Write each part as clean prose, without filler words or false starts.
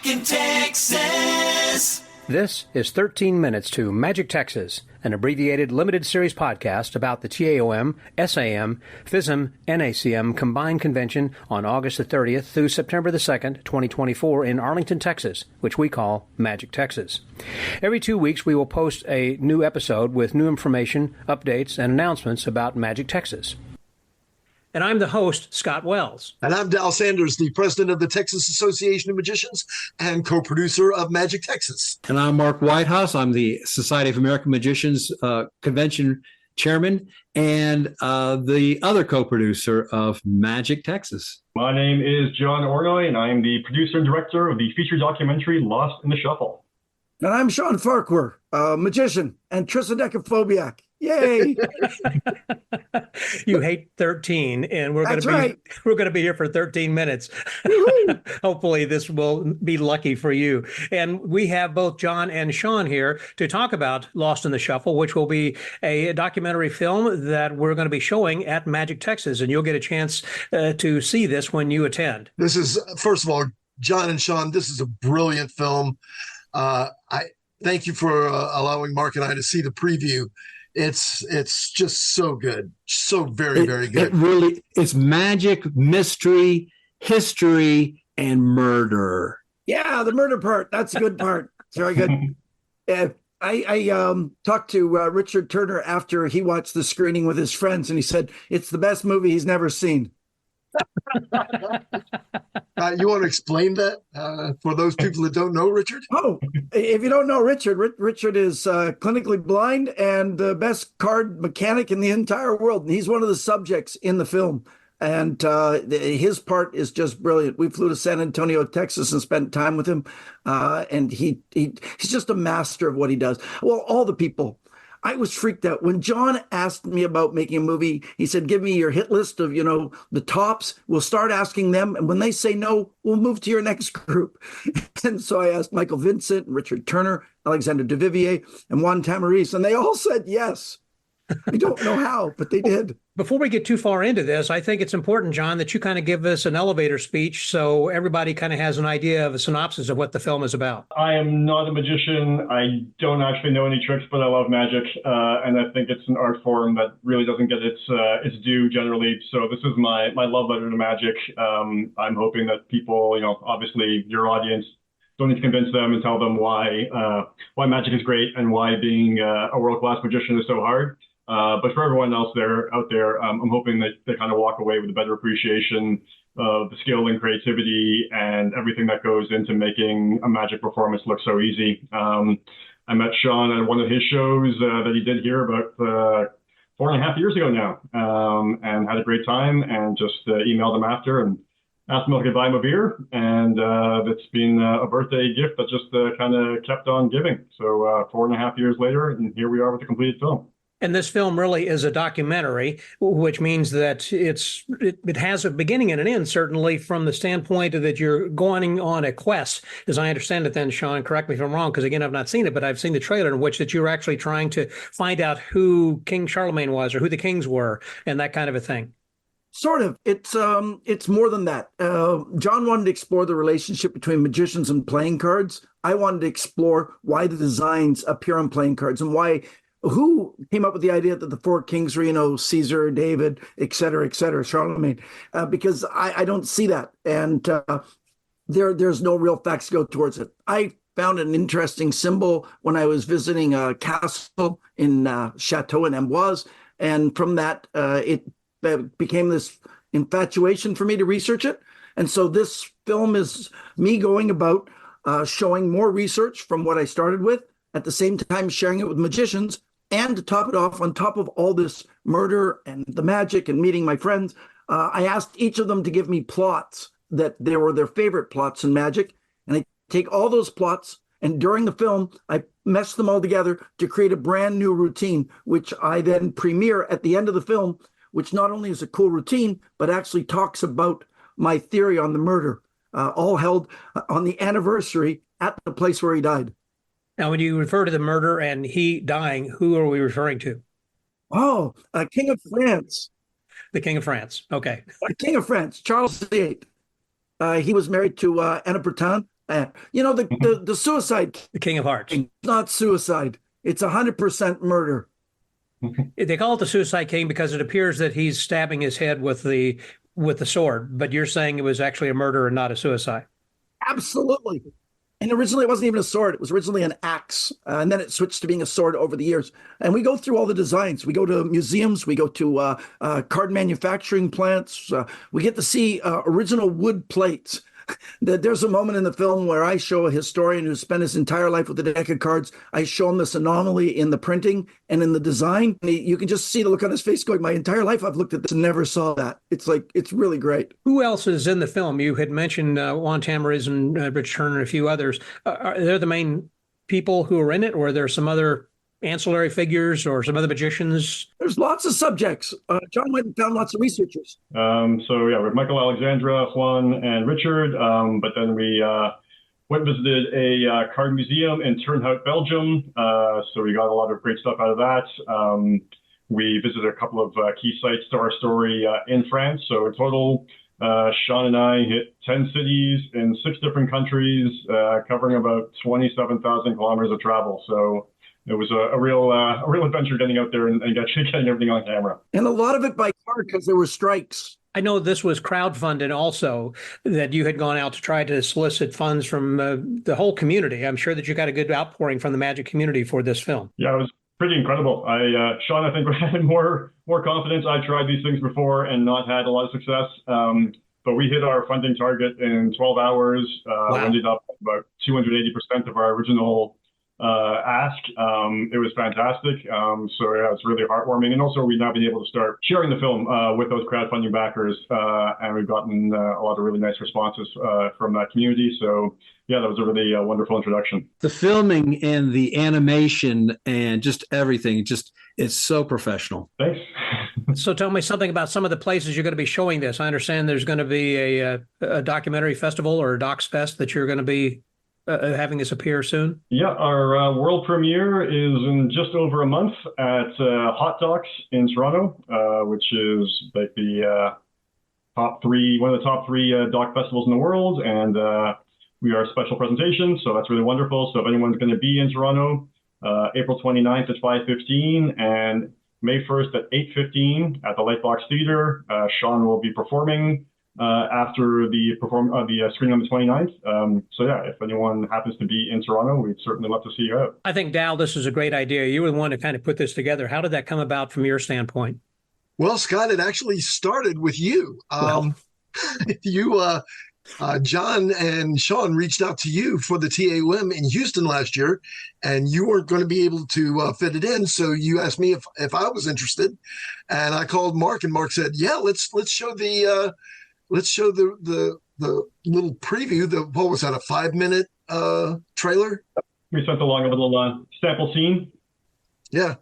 Talking Texas. This is 13 Minutes to Magic Texas, an abbreviated limited series podcast about the TAOM, SAM, FISM, NACM combined convention on August the 30th through September the 2nd, 2024 in Arlington, Texas, which we call Magic Texas. Every 2 weeks we will post a new episode with new information, updates, and announcements about Magic Texas. And I'm the host, Scott Wells. And I'm Dal Sanders, the president of the Texas Association of Magicians and co-producer of Magic Texas. And I'm Mark Whitehouse. I'm the Society of American Magicians convention chairman and the other co-producer of Magic Texas. My name is John Ornoy, and I'm the producer and director of the feature documentary Lost in the Shuffle. And I'm Sean Farquhar, magician and triskaidekaphobiac. Yay! You hate 13, and we're going to be here for 13 minutes. Hopefully, this will be lucky for you. And we have both John and Sean here to talk about Lost in the Shuffle, which will be a documentary film that we're going to be showing at Magic Texas, and you'll get a chance to see this when you attend. This is, first of all, John and Sean, this is a brilliant film. I thank you for allowing Mark and I to see the preview. It's just so good. So very good. It really is magic, mystery, history, and murder. Yeah, the murder part. That's a good part. It's very good. I talked to Richard Turner after he watched the screening with his friends, and he said it's the best movie he's never seen. You want to explain that for those people that don't know Richard? Oh, if you don't know Richard, Richard is clinically blind and the best card mechanic in the entire world. And he's one of the subjects in the film. And his part is just brilliant. We flew to San Antonio, Texas, and spent time with him. And he's just a master of what he does. Well, all the people. I was freaked out. When John asked me about making a movie, he said, give me your hit list of, the tops. We'll start asking them. And when they say no, we'll move to your next group. And so I asked Michael Vincent, Richard Turner, Alexander Duvivier, and Juan Tamariz, and they all said yes. I don't know how, but they did. Before we get too far into this, I think it's important, John, that you kind of give us an elevator speech so everybody kind of has an idea of a synopsis of what the film is about. I am not a magician. I don't actually know any tricks, but I love magic. And I think it's an art form that really doesn't get its due generally. So this is my love letter to magic. I'm hoping that people, obviously your audience, don't need to convince them and tell them why magic is great and why being a world-class magician is so hard. But for everyone else out there, I'm hoping that they kind of walk away with a better appreciation of the skill and creativity and everything that goes into making a magic performance look so easy. I met Sean at one of his shows that he did here about 4.5 years ago now, and had a great time, and just emailed him after and asked him if I could buy him a beer. And it's been a birthday gift that just kind of kept on giving. So 4.5 years later, and here we are with the completed film. And this film really is a documentary, which means that it has a beginning and an end, certainly from the standpoint that you're going on a quest, as I understand it then, Sean, correct me if I'm wrong, because again, I've not seen it, but I've seen the trailer in which that you're actually trying to find out who King Charlemagne was or who the kings were and that kind of a thing. Sort of. It's more than that. John wanted to explore the relationship between magicians and playing cards. I wanted to explore why the designs appear on playing cards and who came up with the idea that the four kings were, Caesar, David, et cetera, Charlemagne, because I don't see that. And there's no real facts to go towards it. I found an interesting symbol when I was visiting a castle in Chateau in Amboise. And from that, it became this infatuation for me to research it. And so this film is me going about showing more research from what I started with, at the same time sharing it with magicians. And to top it off, on top of all this murder and the magic and meeting my friends, I asked each of them to give me plots that they were their favorite plots in magic. And I take all those plots, and during the film, I mesh them all together to create a brand new routine, which I then premiere at the end of the film, which not only is a cool routine, but actually talks about my theory on the murder, all held on the anniversary at the place where he died. Now, when you refer to the murder and he dying, who are we referring to? Oh, King of France. The King of France. Okay. King of France, Charles VIII. He was married to Anna Bertin, The suicide The King of Hearts. king, not suicide. It's 100% murder. They call it the Suicide King because it appears that he's stabbing his head with the sword, but you're saying it was actually a murder and not a suicide. Absolutely. And originally it wasn't even a sword. It was originally an axe. And then it switched to being a sword over the years. And we go through all the designs. We go to museums. We go to card manufacturing plants. We get to see original wood plates. There's a moment in the film where I show a historian who spent his entire life with a deck of cards. I show him this anomaly in the printing and in the design. You can just see the look on his face going, my entire life I've looked at this and never saw that. It's really great. Who else is in the film? You had mentioned Juan Tamariz and Rich Turner and a few others. Are they the main people who are in it, or are there some other ancillary figures or some other magicians? There's lots of subjects. John went and found lots of researchers. We have Michael Alexandra, Juan, and Richard. But then we went and visited a card museum in Turnhout, Belgium. So we got a lot of great stuff out of that. We visited a couple of key sites to our story in France. So in total, Sean and I hit 10 cities in 6 different countries, covering about 27,000 kilometers of travel. So it was a real adventure getting out there and actually getting everything on camera. And a lot of it by car because there were strikes. I know this was crowdfunded also, that you had gone out to try to solicit funds from the whole community. I'm sure that you got a good outpouring from the magic community for this film. Yeah, it was pretty incredible. Sean, I think, had more confidence. I tried these things before and not had a lot of success. But we hit our funding target in 12 hours. Wow. We ended up about 280% of our original ask. It was fantastic. It's really heartwarming. And also we've now been able to start sharing the film with those crowdfunding backers. And we've gotten a lot of really nice responses from that community. So yeah, that was a really wonderful introduction. The filming and the animation and just everything, it's so professional. Thanks. So tell me something about some of the places you're going to be showing this. I understand there's going to be a documentary festival or a Docs Fest that you're going to be having this appear soon? Yeah, our world premiere is in just over a month at Hot Docs in Toronto, which is like the one of the top three doc festivals in the world, and we are a special presentation, so that's really wonderful. So if anyone's going to be in Toronto, April 29th at 5:15 and May 1st at 8:15 at the Lightbox Theater, Sean will be performing after the screening on the 29th. If anyone happens to be in Toronto, we'd certainly love to see you out. I think, Dal, this is a great idea. You were the one to kind of put this together. How did that come about from your standpoint? Well, Scott, it actually started with you. John and Sean reached out to you for the TAOM in Houston last year, and you weren't going to be able to fit it in. So you asked me if I was interested, and I called Mark, and Mark said, "Yeah, let's show the little preview. What was that? A 5-minute trailer? We sent along a little sample scene." Yeah,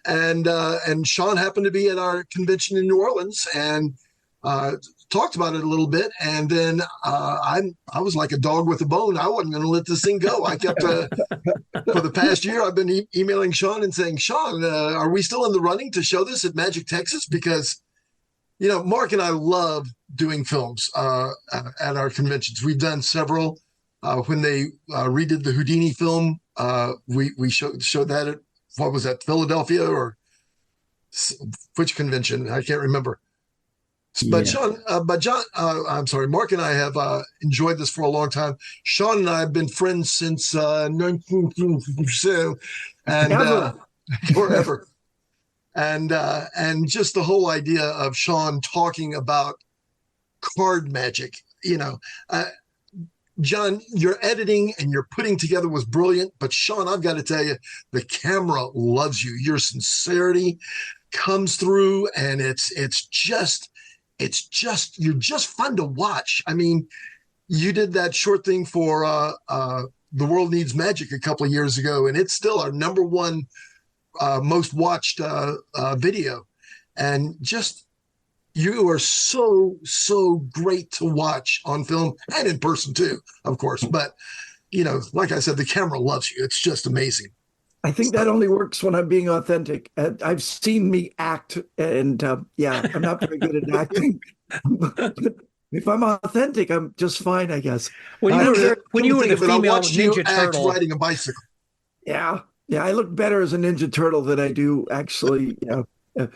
and Sean happened to be at our convention in New Orleans and talked about it a little bit. And then I was like a dog with a bone. I wasn't going to let this thing go. I kept for the past year I've been emailing Sean and saying, Sean, are we still in the running to show this at Magic Texas? Because Mark and I love doing films at our conventions. We've done several. When they redid the Houdini film, we showed that at, what was that, Philadelphia or which convention? I can't remember. But yeah. John, I'm sorry, Mark and I have enjoyed this for a long time. Sean and I have been friends since 1952 and forever. And just the whole idea of Sean talking about card magic, John, your editing and your putting together was brilliant. But Sean, I've got to tell you, the camera loves you. Your sincerity comes through, and it's just you're just fun to watch. I mean, you did that short thing for The World Needs Magic a couple of years ago, and it's still our number one most watched video. And just, you are so great to watch on film and in person too, of course. But like I said, the camera loves you. It's just amazing. I think that only works when I'm being authentic. I've seen me act, and I'm not very good at acting. If I'm authentic, I'm just fine, I guess. When I you were can't when you were think the of it. I female watched you Ninja act Turtle, riding a bicycle. Yeah. Yeah. I look better as a Ninja Turtle than I do actually. Yeah.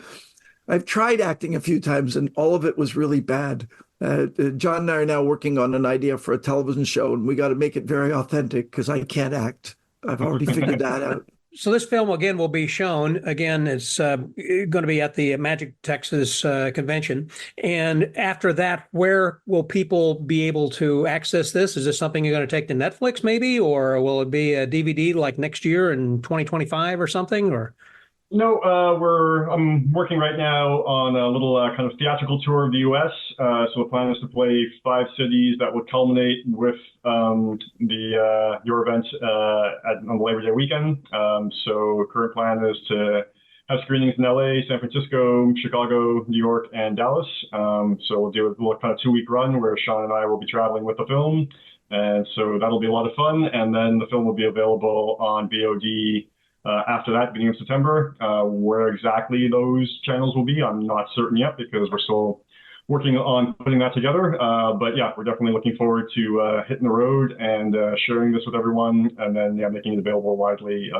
I've tried acting a few times and all of it was really bad. John and I are now working on an idea for a television show, and we got to make it very authentic because I can't act. I've already figured that out. so this film again will be shown again. It's going to be at the Magic Texas convention, and after that, where will people be able to access this? Is this something you're going to take to Netflix, maybe, or will it be a DVD like next year in 2025 or something? Or No, I'm working right now on a little kind of theatrical tour of the U.S. So the plan is to play 5 cities that would culminate with your event on the Labor Day weekend. So current plan is to have screenings in L.A., San Francisco, Chicago, New York, and Dallas. So we'll do a little kind of 2-week run where Sean and I will be traveling with the film. And so that'll be a lot of fun. And then the film will be available on VOD after that, beginning of September. Where exactly those channels will be, I'm not certain yet because we're still working on putting that together. But yeah, we're definitely looking forward to hitting the road and sharing this with everyone, and then making it available widely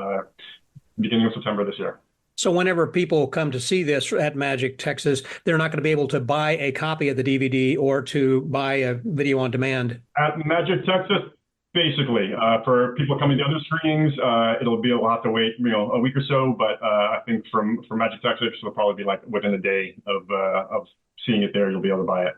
beginning of September this year. so whenever people come to see this at Magic Texas, they're not going to be able to buy a copy of the DVD or to buy a video on demand. At Magic Texas, basically, for people coming to other screenings, we'll have to wait, a week or so. But I think for Magic Texas, it'll probably be like within a day of seeing it there, you'll be able to buy it.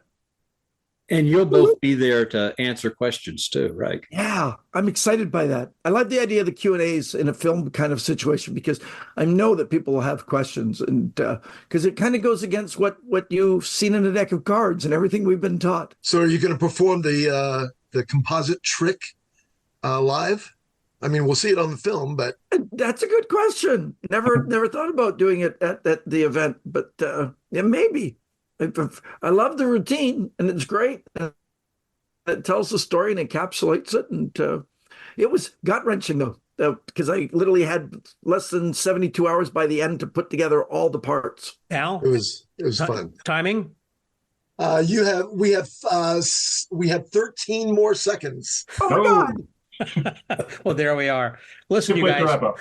And you'll both be there to answer questions too, right? Yeah, I'm excited by that. I like the idea of the Q&As in a film kind of situation because I know that people will have questions, and because it kind of goes against what you've seen in a deck of cards and everything we've been taught. So are you going to perform the composite trick live? I mean, we'll see it on the film, but That's a good question. Never thought about doing it at the event, but yeah, maybe. I love the routine, and it's great. It tells the story and encapsulates it, and it was gut-wrenching though, because I literally had less than 72 hours by the end to put together all the parts. Al, it was fun. timing? We have 13 more seconds. Oh my God! Well, there we are. Listen, Good you place to guys. wrap up.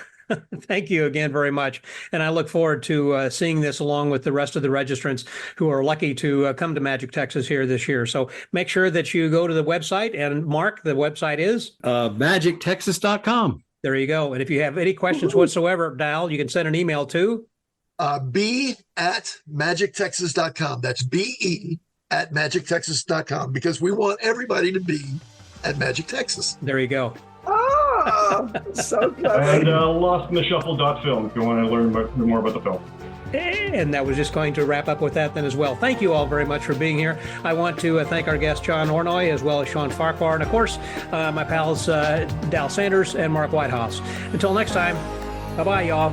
Thank you again very much. And I look forward to seeing this along with the rest of the registrants who are lucky to come to Magic Texas here this year. So make sure that you go to the website. And Mark, the website is? MagicTexas.com. There you go. And if you have any questions whatsoever, Dal, you can send an email to? be@magictexas.com. That's be@magictexas.com, because we want everybody to be at Magic Texas. There you go. Oh, so good. And lostintheshuffle.film if you want to learn more about the film. And that was just going to wrap up with that then as well. Thank you all very much for being here. I want to thank our guest, John Ornoy, as well as Sean Farquhar, and of course, my pals, Dal Sanders and Mark Whitehouse. Until next time, bye-bye, y'all.